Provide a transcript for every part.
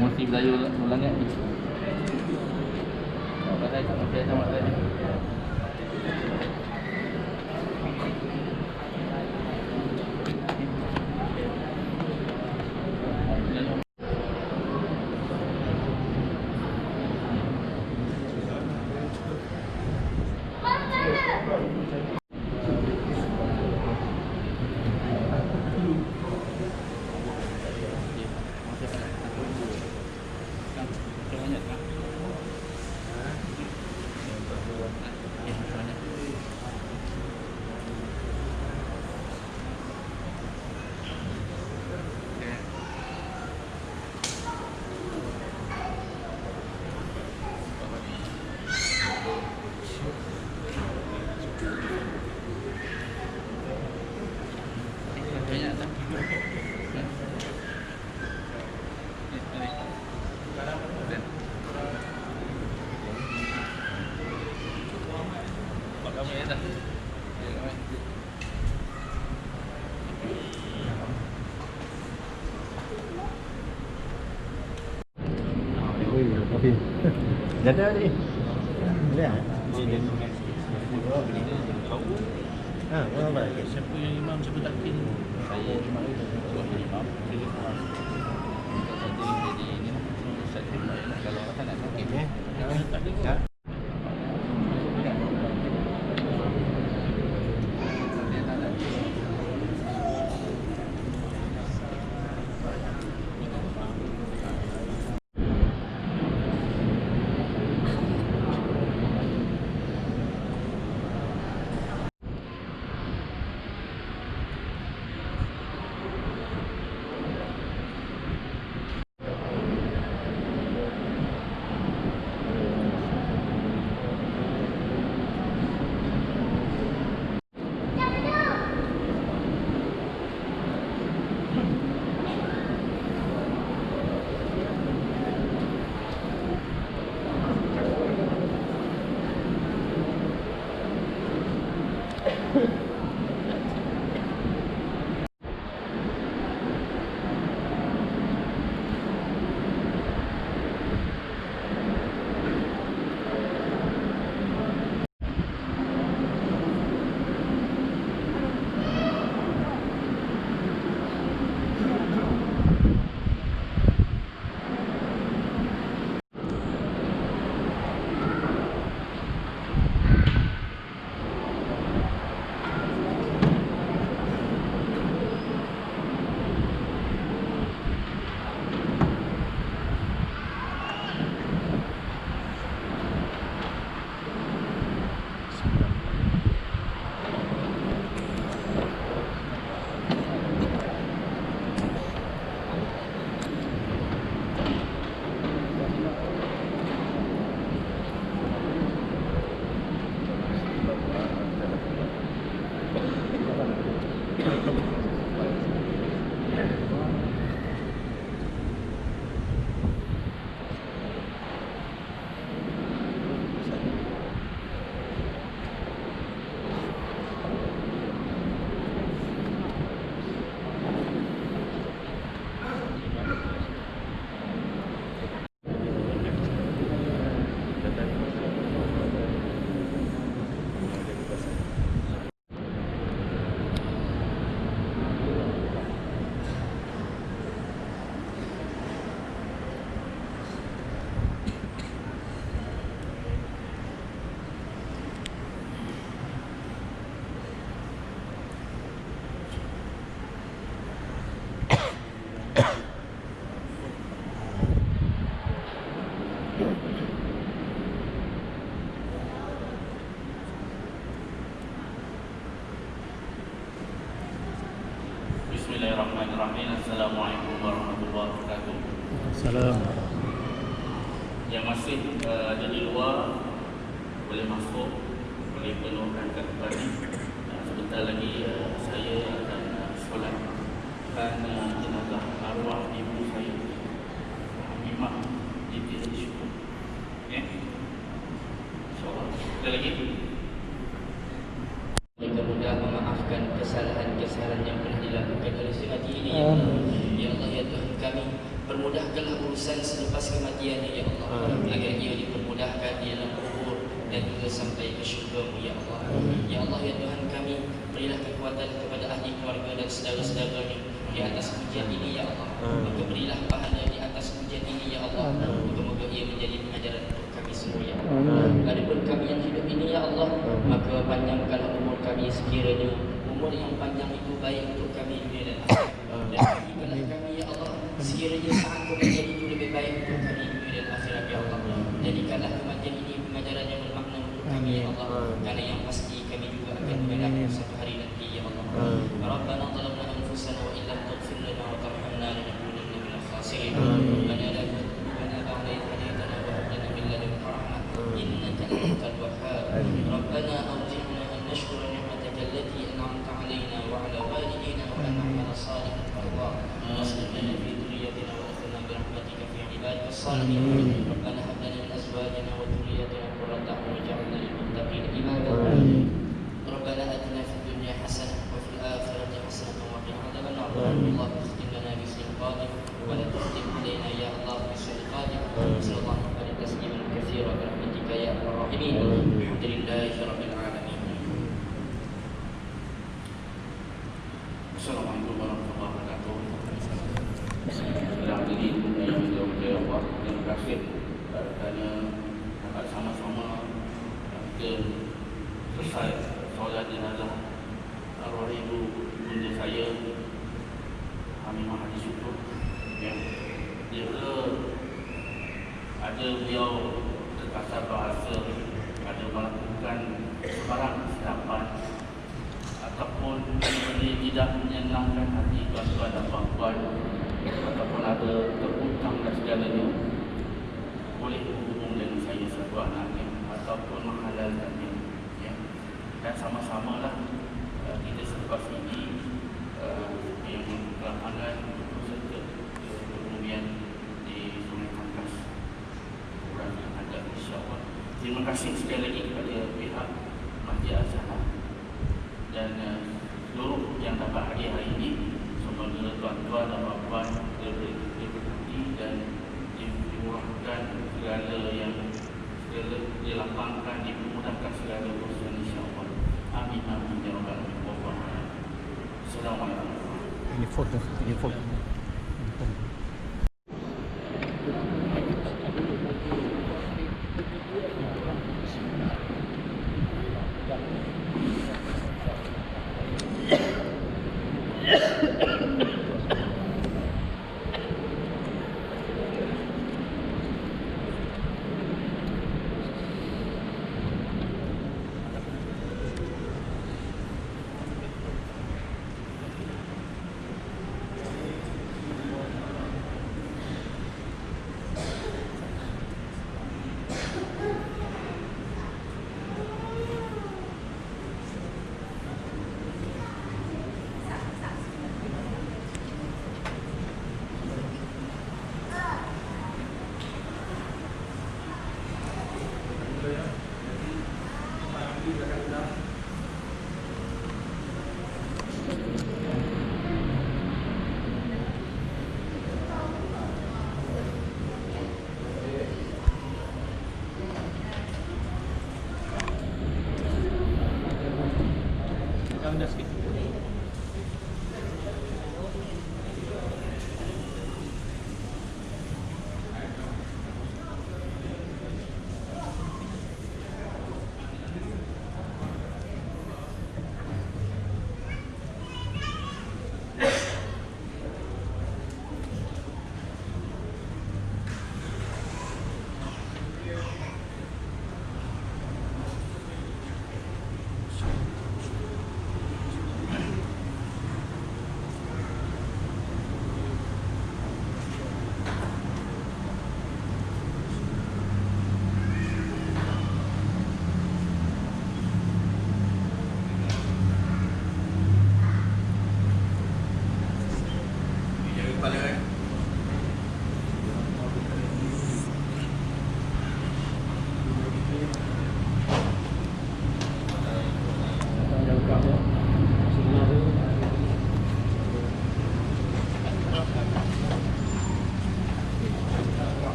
Mesti Melayu ulang kan. Kadang tak mesti sama tadi. Okey. Jadi ni. Boleh ah? Orang baik. Siapa yang imam, siapa takkin? Saya imam. Jadi ini Ustaz kalau kata nak takkin. Tak ada. Bismillahirrahmanirrahim. Assalamualaikum warahmatullahi wabarakatuh. Salam. Yang masih ada di luar boleh masuk, boleh penuhkan kaki. Sebentar lagi saya akan solatkan jenazah arwah ibu saya, Hamimah binti Syukur. InsyaAllah. Ada lagi? Mudah-mudahan memaafkan kesalahan-kesalahan yang pernah dilakukan oleh sengaja ini. Ya Allah, ya Tuhan kami, Permudahkanlah urusan selepas kematiannya ya Allah, agar ia dipermudahkan di dalam kubur dan juga sampai ke syurga-Mu ya Allah. Ya Allah ya Tuhan kami, berilah kekuatan kepada ahli keluarga dan saudara-saudaranya di atas ujian ini ya Allah. Maka berilah pahala di atas ujian ini ya Allah. Moga-moga ia menjadi pengajaran untuk kami semua ya Allah. Adapun kami yang hidup ini ya Allah, maka panjangkanlah umur kami sekiranya umur yang panjang itu baik untuk kami dunia dan akhirat. Dan berikanlah kami ya Allah, sekiranya saat kematian itu lebih baik untuk kami dunia dan akhirat ya Allah. Jadikanlah kematian ini pengajaran yang bermakna untuk kami ya Allah, karena yang pasti kami juga akan menghadapi satu hari nanti ya Allah. Rabbana zalamna anfusana wa illam taghfir lana wa tarhamna lanakunanna minal khasirin. Rabbana la tuzigh qulubana ba'da idh hadaytana wa hab lana min ladunka rahmah innaka antal wahhab. Rabbana awzi'na an nashkura ni'mataka allati an'amta 'alaina wa 'ala walidina wa an na'mala salihan tardah. واصلح لنا في ذريتنا وادخلنا برحمتك في عبادك الصالحين. ربنا هب لنا من ازواجنا وذريتنا قرة اعين واجعلنا للمتقين اماما. ربنا اتنا في الدنيا حسنه وفي الاخره حسنه وقنا عذاب النار. اللهم اختم لنا بحسن الخاتمه ولا تختم علينا يا الله بسوء الخاتمه. صلى الله عليه تسليما كثيرا برحمتك يا ارحم الراحمين. الحمد لله رب العالمين. Assalamualaikum warahmatullahi wabarakatuh. Selamat pagi yang berbahagia Allah. Terima kasih kerana dapat sama-sama kita selesai solat jenazah arwah ibu bunda saya Hamimah Haji Syukur. Ya, dia ada beliau terkasar bahasa, ada melakukan sebarang kesilapan ataupun dia tidak menyenangkan hati tuan-tuan dan puan-puan, ataupun ada terhutang dan segalanya, boleh berhubung dengan saya satu anaknya ataupun menghalalkannya ya. Dan sama-samalah kita selepas ini yang lapangan serta kemudian di Sungai Tangkas kurang yang ada insyaAllah. Terima kasih sekali lagi kepada pihak Masjid Al-Zahar dan seluruh yang dapat hadir hari ini. Semoga tuan-tuan dan puan-puan diberkati dan dimurahkan segala yang dilapangkan, dipermudahkan segala urusan insya-Allah. Amin amin ya rabbal alamin. Assalamualaikum. Ini foto.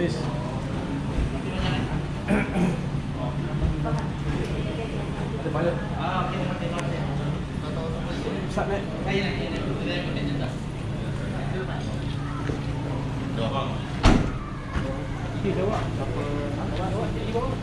Ais. Ada banyak. Ustaz naik. Ini bawa. Bawa. Jadi bawa.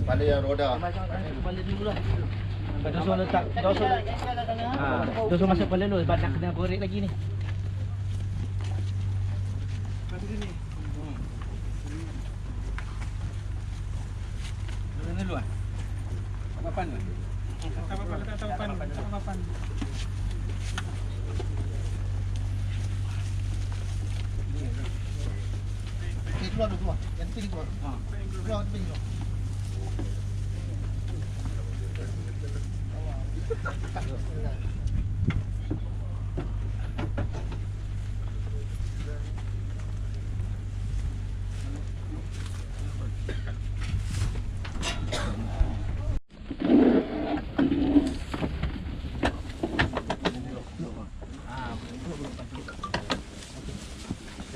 Kepala yang roda. Kepala dulu lah. Dah suruh letak, dah suruh. Dah suruh masuk kepala dulu sebab nak kena korek lagi ni. Dulu ah. Papan ke? Papan. Keluar dulu keluar. Yang pilih keluar. Keluar pilih keluar. Kita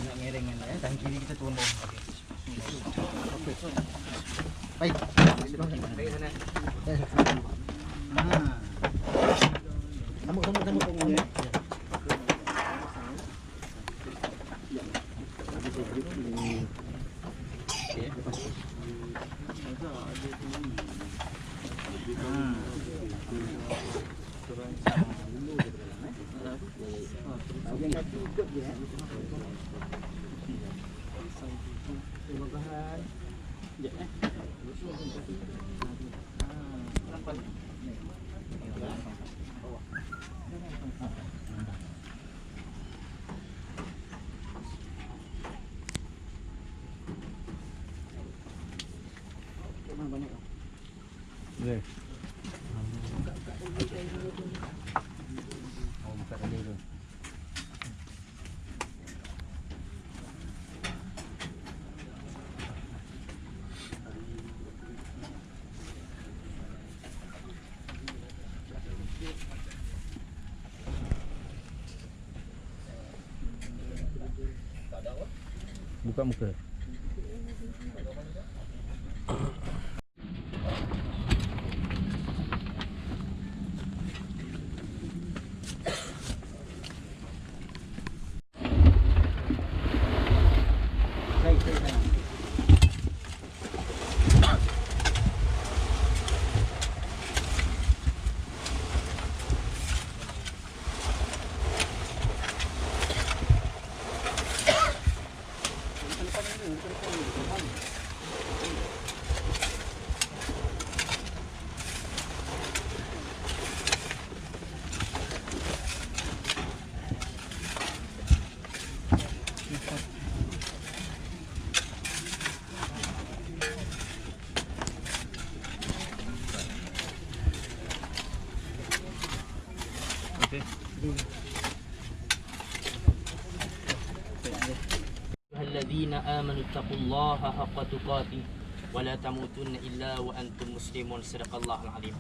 nak ngereng kan tangan kiri kita turun bawah. Baik. Baik sana. Tambuk. Buka muka. الذين آمنوا اتقوا الله حق تقاته ولا تموتن إلا وأنتم مسلمون صدق الله العظيم.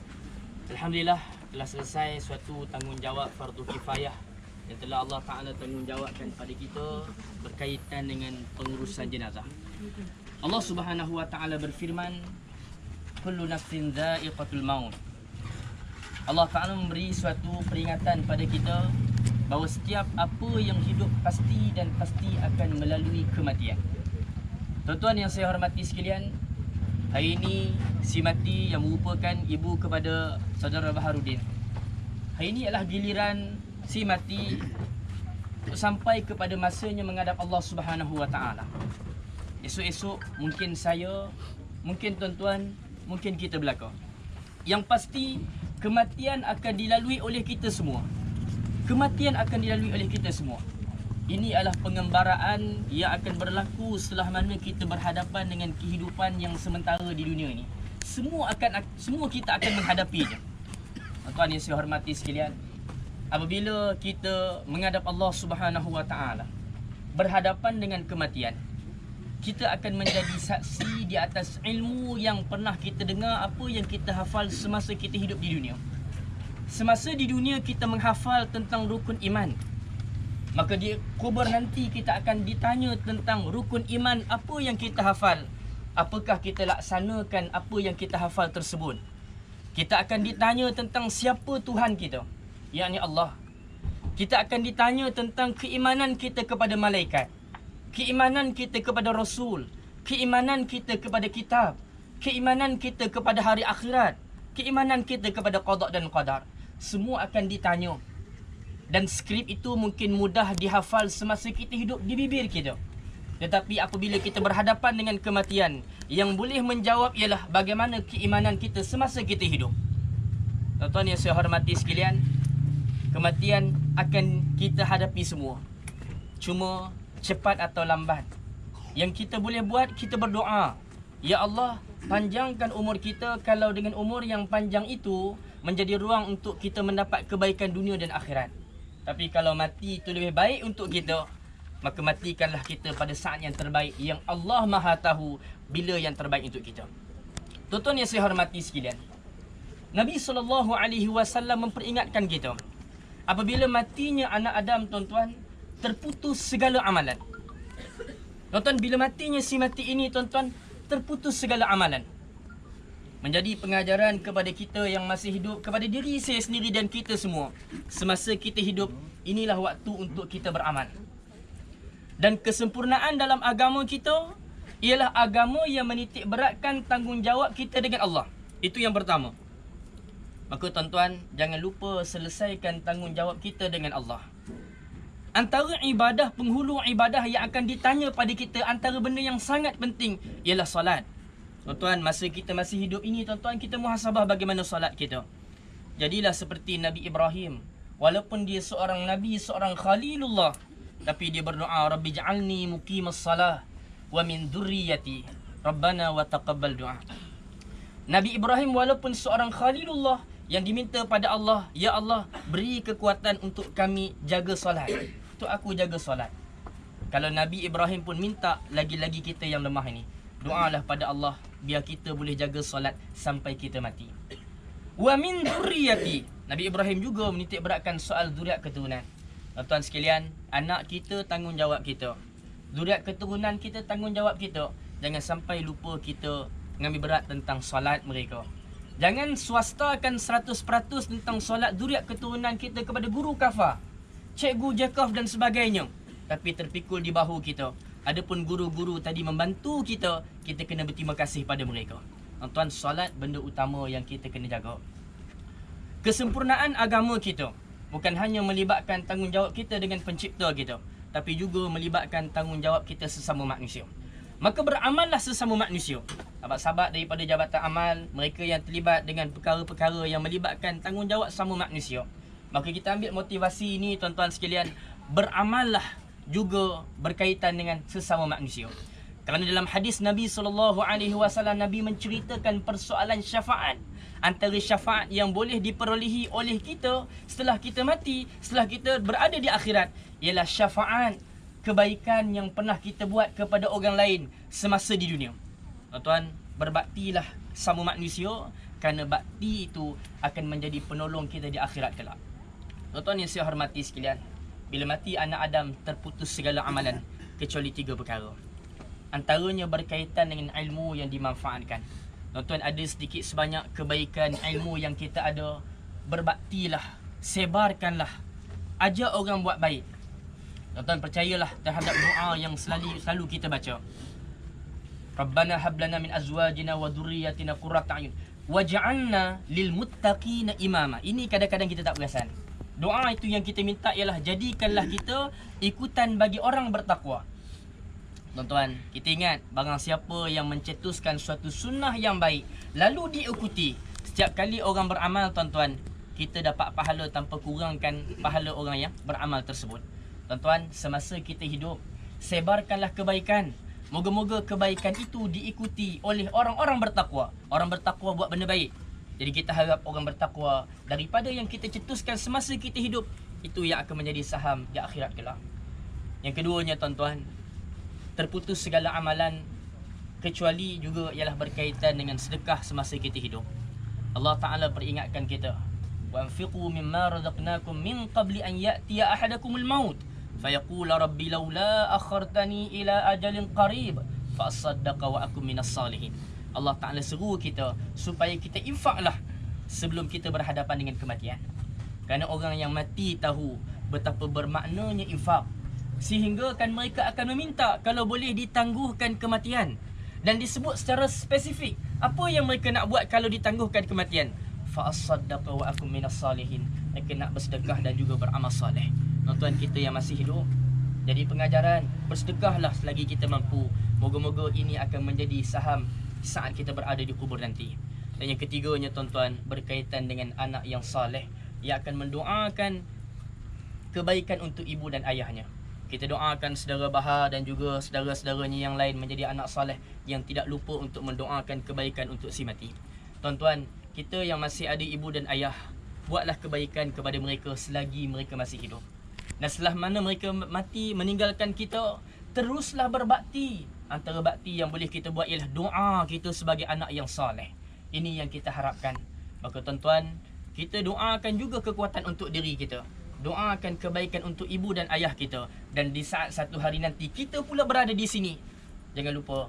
Alhamdulillah telah selesai suatu tanggungjawab fardu kifayah yang telah Allah Ta'ala tanggungjawabkan pada kita berkaitan dengan pengurusan jenazah. Allah Subhanahu Wa Ta'ala berfirman, kullu nafsin dha'iqatul maut. Allah Ta'ala memberi suatu peringatan pada kita bahawa setiap apa yang hidup pasti dan pasti akan melalui kematian. Tuan-tuan yang saya hormati sekalian, hari ini si mati yang merupakan ibu kepada saudara Baharudin. Hari ini adalah giliran si mati untuk sampai kepada masanya menghadap Allah Subhanahu Wa Ta'ala. Esok-esok mungkin saya, mungkin tuan-tuan, mungkin kita belaka. Yang pasti kematian akan dilalui oleh kita semua. Kematian akan dilalui oleh kita semua. Ini adalah pengembaraan yang akan berlaku setelah mana kita berhadapan dengan kehidupan yang sementara di dunia ini. Semua kita akan menghadapinya. Tuan-tuan yang saya hormati sekalian, apabila kita menghadap Allah Subhanahu Wa Ta'ala, berhadapan dengan kematian, kita akan menjadi saksi di atas ilmu yang pernah kita dengar, apa yang kita hafal semasa kita hidup di dunia. Semasa di dunia kita menghafal tentang rukun iman, maka di kubur nanti kita akan ditanya tentang rukun iman apa yang kita hafal. Apakah kita laksanakan apa yang kita hafal tersebut? Kita akan ditanya tentang siapa Tuhan kita, yakni Allah. Kita akan ditanya tentang keimanan kita kepada malaikat, keimanan kita kepada Rasul, keimanan kita kepada kitab, keimanan kita kepada hari akhirat, keimanan kita kepada qada dan qadar, semua akan ditanya. Dan skrip itu mungkin mudah dihafal semasa kita hidup di bibir kita. Tetapi apabila kita berhadapan dengan kematian, yang boleh menjawab ialah bagaimana keimanan kita semasa kita hidup. Tuan-tuan yang saya hormati sekalian, kematian akan kita hadapi semua. Cuma cepat atau lambat, yang kita boleh buat, kita berdoa, ya Allah, panjangkan umur kita. Kalau dengan umur yang panjang itu menjadi ruang untuk kita mendapat kebaikan dunia dan akhirat. Tapi kalau mati itu lebih baik untuk kita, maka matikanlah kita pada saat yang terbaik, yang Allah Maha tahu bila yang terbaik untuk kita. Tuan-tuan yang saya hormati sekalian, Nabi SAW memperingatkan kita, apabila matinya anak Adam, tuan-tuan, terputus segala amalan. Tuan-tuan, bila matinya si mati ini, tuan-tuan, terputus segala amalan. Menjadi pengajaran kepada kita yang masih hidup, kepada diri saya sendiri dan kita semua. Semasa kita hidup, inilah waktu untuk kita beramal. Dan kesempurnaan dalam agama kita ialah agama yang menitik beratkan tanggungjawab kita dengan Allah. Itu yang pertama. Maka tuan-tuan, jangan lupa selesaikan tanggungjawab kita dengan Allah. Antara ibadah, penghulu ibadah yang akan ditanya pada kita, antara benda yang sangat penting ialah solat. Tuan-tuan, masa kita masih hidup ini, tuan-tuan, kita muhasabah bagaimana solat kita. Jadilah seperti Nabi Ibrahim. Walaupun dia seorang Nabi, seorang Khalilullah, tapi dia berdoa, Rabbi ja'alni muqimas salah wa min dhurriyyati Rabbana wa taqabbal du'a. Nabi Ibrahim walaupun seorang Khalilullah yang diminta pada Allah, ya Allah, beri kekuatan untuk kami jaga solat. Untuk aku jaga solat. Kalau Nabi Ibrahim pun minta, lagi-lagi kita yang lemah ini, doalah pada Allah biar kita boleh jaga solat sampai kita mati. Wa min dhurriyyati. Nabi Ibrahim juga menitik beratkan soal zuriat keturunan. Tuan-tuan sekalian, anak kita tanggungjawab kita. Zuriat keturunan kita tanggungjawab kita. Jangan sampai lupa kita mengambil berat tentang solat mereka. Jangan swastakan 100% tentang solat zuriat keturunan kita kepada guru kafar, cikgu jakaf dan sebagainya, tapi terpikul di bahu kita. Adapun guru-guru tadi membantu kita, kita kena berterima kasih pada mereka. Tuan-tuan, solat benda utama yang kita kena jaga. Kesempurnaan agama kita bukan hanya melibatkan tanggungjawab kita dengan pencipta kita, tapi juga melibatkan tanggungjawab kita sesama manusia. Maka beramallah sesama manusia. Sahabat-sahabat daripada Jabatan Amal, mereka yang terlibat dengan perkara-perkara yang melibatkan tanggungjawab sama manusia, maka kita ambil motivasi ini, tuan-tuan sekalian, beramallah juga berkaitan dengan sesama manusia. Kerana dalam hadis Nabi SAW, Nabi menceritakan persoalan syafaat. Antara syafaat yang boleh diperolehi oleh kita setelah kita mati, setelah kita berada di akhirat, ialah syafaat kebaikan yang pernah kita buat kepada orang lain semasa di dunia. Tuan-tuan, berbaktilah sama manusia, kerana bakti itu akan menjadi penolong kita di akhirat kelak. Tuan-tuan yang saya hormati sekalian, bila mati anak Adam, terputus segala amalan kecuali 3 perkara. Antaranya berkaitan dengan ilmu yang dimanfaatkan. Tuan-tuan, ada sedikit sebanyak kebaikan ilmu yang kita ada, berbaktilah, sebarkanlah, ajak orang buat baik. Tuan-tuan, percayalah terhadap doa yang selalu kita baca. Rabbana hablana min azwajina wa dhurriyyatina qurrata a'yun waj'alna lil muttaqina imama. Ini kadang-kadang kita tak perasan. Doa itu yang kita minta ialah jadikanlah kita ikutan bagi orang bertakwa. Tuan-tuan, kita ingat, barang siapa yang mencetuskan suatu sunnah yang baik lalu diikuti, setiap kali orang beramal, tuan-tuan, kita dapat pahala tanpa kurangkan pahala orang yang beramal tersebut. Tuan-tuan, semasa kita hidup, sebarkanlah kebaikan. Moga-moga kebaikan itu diikuti oleh orang-orang bertakwa. Orang bertakwa buat benda baik. Jadi kita harap orang bertakwa daripada yang kita cetuskan semasa kita hidup, itu yang akan menjadi saham di akhirat kelak. Yang keduanya, tuan-tuan, terputus segala amalan kecuali juga ialah berkaitan dengan sedekah semasa kita hidup. Allah Ta'ala peringatkan kita, wa anfiqu mimma razaqnakum min qabli an ya'tiya ahadakumul maut fayaqula rabbi laula akhartani ila ajalin qarib fa asaddaqa wa akum minas salihin. Allah Ta'ala seru kita supaya kita infaklah sebelum kita berhadapan dengan kematian. Kerana orang yang mati tahu betapa bermaknanya infak, sehingga kan mereka akan meminta kalau boleh ditangguhkan kematian. Dan disebut secara spesifik, Apa yang mereka nak buat kalau ditangguhkan kematian? Fa as-saddaqa wa akum minas salihin. Mereka nak bersedekah dan juga beramal soleh. Tuan-tuan kita yang masih hidup, jadi pengajaran, bersedekahlah selagi kita mampu. Moga-moga ini akan menjadi saham saat kita berada di kubur nanti. Dan yang ketiganya tuan-tuan, berkaitan dengan anak yang saleh, ia akan mendoakan kebaikan untuk ibu dan ayahnya. Kita doakan saudara Bahar dan juga saudara-saudaranya yang lain menjadi anak saleh yang tidak lupa untuk mendoakan kebaikan untuk si mati. Tuan-tuan, kita yang masih ada ibu dan ayah, buatlah kebaikan kepada mereka selagi mereka masih hidup. Dan setelah mana mereka mati meninggalkan kita, teruslah berbakti. Antara bakti yang boleh kita buat ialah doa kita sebagai anak yang saleh. Ini yang kita harapkan. Maka tuan-tuan, kita doakan juga kekuatan untuk diri kita. Doakan kebaikan untuk ibu dan ayah kita. Dan di saat satu hari nanti kita pula berada di sini, jangan lupa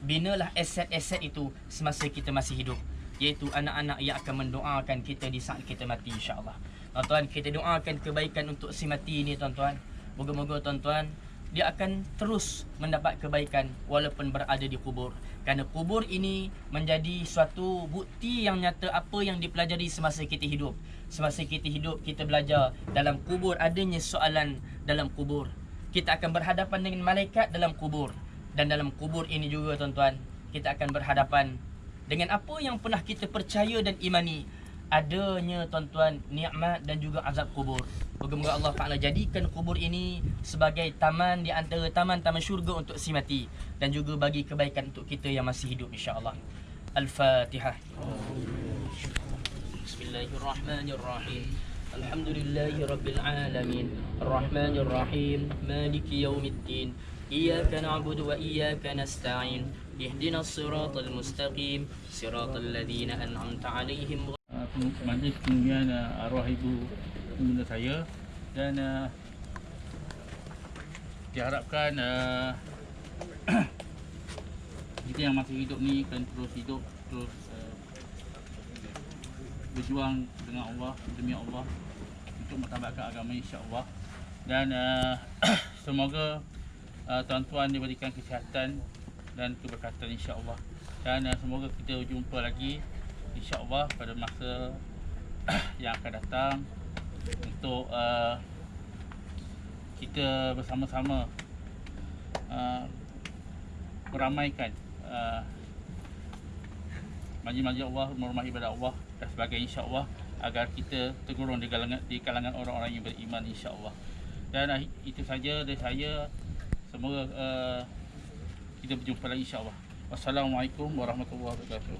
binalah aset-aset itu semasa kita masih hidup, iaitu anak-anak yang akan mendoakan kita di saat kita mati, insya-Allah. Tuan-tuan, kita doakan kebaikan untuk si mati ini tuan-tuan. Moga-moga tuan-tuan dia akan terus mendapat kebaikan walaupun berada di kubur. Kerana kubur ini menjadi suatu bukti yang nyata apa yang dipelajari semasa kita hidup. Semasa kita hidup, kita belajar dalam kubur adanya soalan dalam kubur. Kita akan berhadapan dengan malaikat dalam kubur. Dan dalam kubur ini juga tuan-tuan, kita akan berhadapan dengan apa yang pernah kita percaya dan imani. Adanya tuan-tuan nikmat dan juga azab kubur. Moga-moga Allah Ta'ala jadikan kubur ini sebagai taman di antara taman-taman syurga untuk si mati. Dan juga bagi kebaikan untuk kita yang masih hidup, insya-Allah. Al-Fatihah. Bismillahirrahmanirrahim. Alhamdulillahi Rabbil Alamin. Ar-Rahmanir-Rahim. Maliki yaumiddin. Iyyaka na'budu wa iyyaka nasta'in. Ihdinas siratal mustaqim. Siratal ladzina an'amta 'alaihim. Majlis kemudian arwah ibu bunda saya, dan diharapkan kita yang masih hidup ni akan terus hidup, terus berjuang dengan Allah, demi Allah, untuk mentabakkan agama, insya-Allah. Dan semoga tuan-tuan diberikan kesihatan dan keberkatan, insya-Allah. Dan semoga kita jumpa lagi, insya-Allah, pada masa yang akan datang untuk kita bersama-sama meramaikan majlis-majlis Allah, merumah ibadah Allah dan sebagainya, insya-Allah, agar kita tergolong di kalangan orang-orang yang beriman, insya-Allah. Dan itu saja dari saya. Semoga kita berjumpa lagi, insya-Allah. Wassalamualaikum warahmatullahi wabarakatuh.